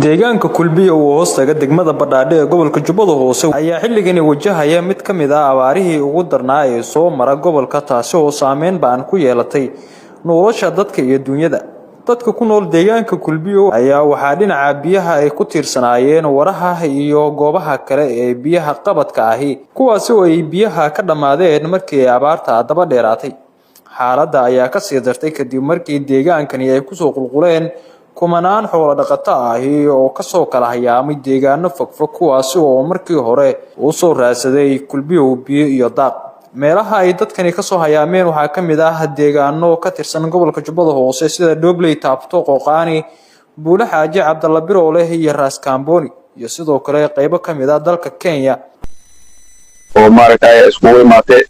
deegaanka kulbiyo oo hoostaga degmada Badhaadhe ee gobolka Jubbada Hoose ayaa xilligan wajahaya mid kamid ah abaarihii ugu darnaa ee soo mara gobolka taasi oo saameyn baan ku yeelatay nolosha dadka iyo dunyada. Dadka ku nool deegaanka kulbiyo ayaa waxaa dhinaca biyaha ay ku tiirsanaayeen waraha iyo goobaha kale ee biyaha qabadka ahi kuwaas oo ay biyaha ka dhamaadeen markii abaarta daba dheeraatay. Xaaladda ayaa ka sii dartay kadib markii deegaankani ay ku soo qulquleen kumanaan xoolo dhaqato ah oo ka soo kala hayaamay deegaano fogfog kuwaas oo markii hore u soo raadsaday kulbiyo biyo iyo daaq. meelaha ay dadkani ka soo hayaameen waxaa kamid ah deegaano ka tirsan gobolka Jubbada Hoose sida Doobley, Taabto, Qoqaani, Buule Xaaji, Cabdalla Biroole iyo Raas Kaamboni iyo sidoo kale qaybo kamid ah dalka Kenya oo maaragtay isku imaatay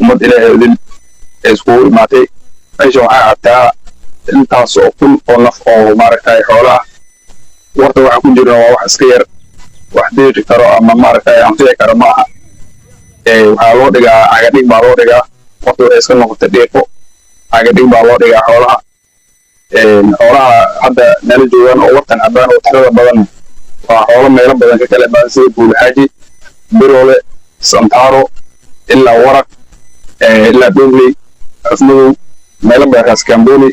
umad Ilaahay isku imaatay ay soo caawtaa intaas oo kun oo naf oo maaragtay xoolaha warta waxa ku jira wax iska yar wax deeqi karo ama maaragtay anfici karo maaha waxaa loo dhigaa cagadhig baa loo dhigaa warta waxay iska noqotay deeqo cagadhig baa loo dhigaa xoolaha hadda nala joogaan oo watan cabaan oo tirada badan waa xoolo meelo badan ka kala baan sida Buule Xaaji, Biroole, Santaaro ilaa Waraq ilaa Doobley, Afmadow meelo badan Raas Kaamboni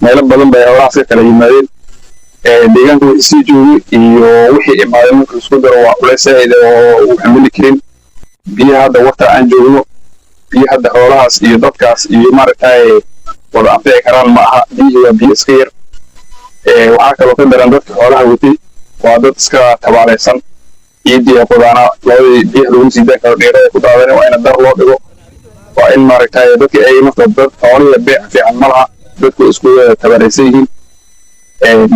meelo badan bay xoolahaas ka kala yimaadeen deegaanka si joogi iyo wixii imaadeen markii isku daro waa culeysay oo uu xamili karin biyaha hadda waqti aan joogno biyaha hadda xoolahaas iyo dadkaas iyo maaragtay wada anfici karaan ma aha biyaha biyo iska yar waxaa kaloo ka daran dadka xoolaha watay waa dad iska tabaalaysan ciidii qodaana labadii biyaha lagu sii daan karo dheerada ku daadan waa in dar loo dhigo waa in maaragtay dadka ay nafta dad xoolaha beec fiican ma laha dadku isku tabaaraysan yihiin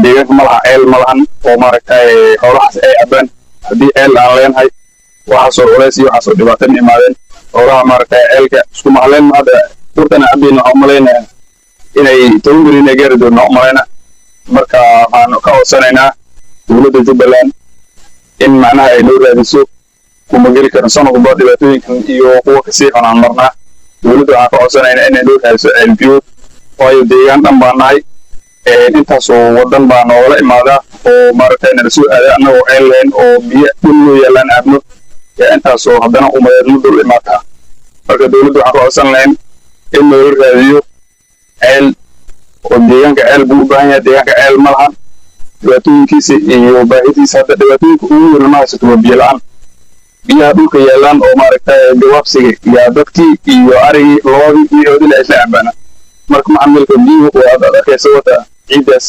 deegaanka ma laha ceel ma lahan oo maaragtay xoolahaas ay cabaan haddii ceel aan leenahay waxaa soo culeys iyo waxaa soo dhibaato imaadeen xoolaha maaragtay ceelka isku mahleen hadda furtana cabeen waxaan umaleynaa inay tobanberi gaari doonaa umaleyna marka waxaan ka codsanaynaa dowladda Jubbaland in macnaha ay loo raadiso kuma geli karin sanadba dhibaatooyinkan iyo kuwa kasii xunaan marnaa dowladda waxaan ka codsanaynaa inay loo raadiso ceel biyo waayo deegaan dhan baan nahay intaas oo wadan baa noola imaadaa oo maaragtay nala soo aaday annagoo ceel leen oo biyo dhuloo yaalaan aabno intaas oo haddana umadeedna dul imaataa marka dowladda waxaan ka codsan lahayn in loola raadiyo ceel oo deegaanka ceel buu u baahan yahay deegaanka ceel ma lahan dhibaatooyinkiisa iyo baahidiisa hadda dhibaatooyinka ugu weyn ma haysato waa biyo la-aan biyaha dhulka yaalaan oo maaragtay gawaabsiga iyo dadkii iyo arigii loodii iyo odila isla cabaana marka maxamilka biyuhu waa arkaysa wata ciidaas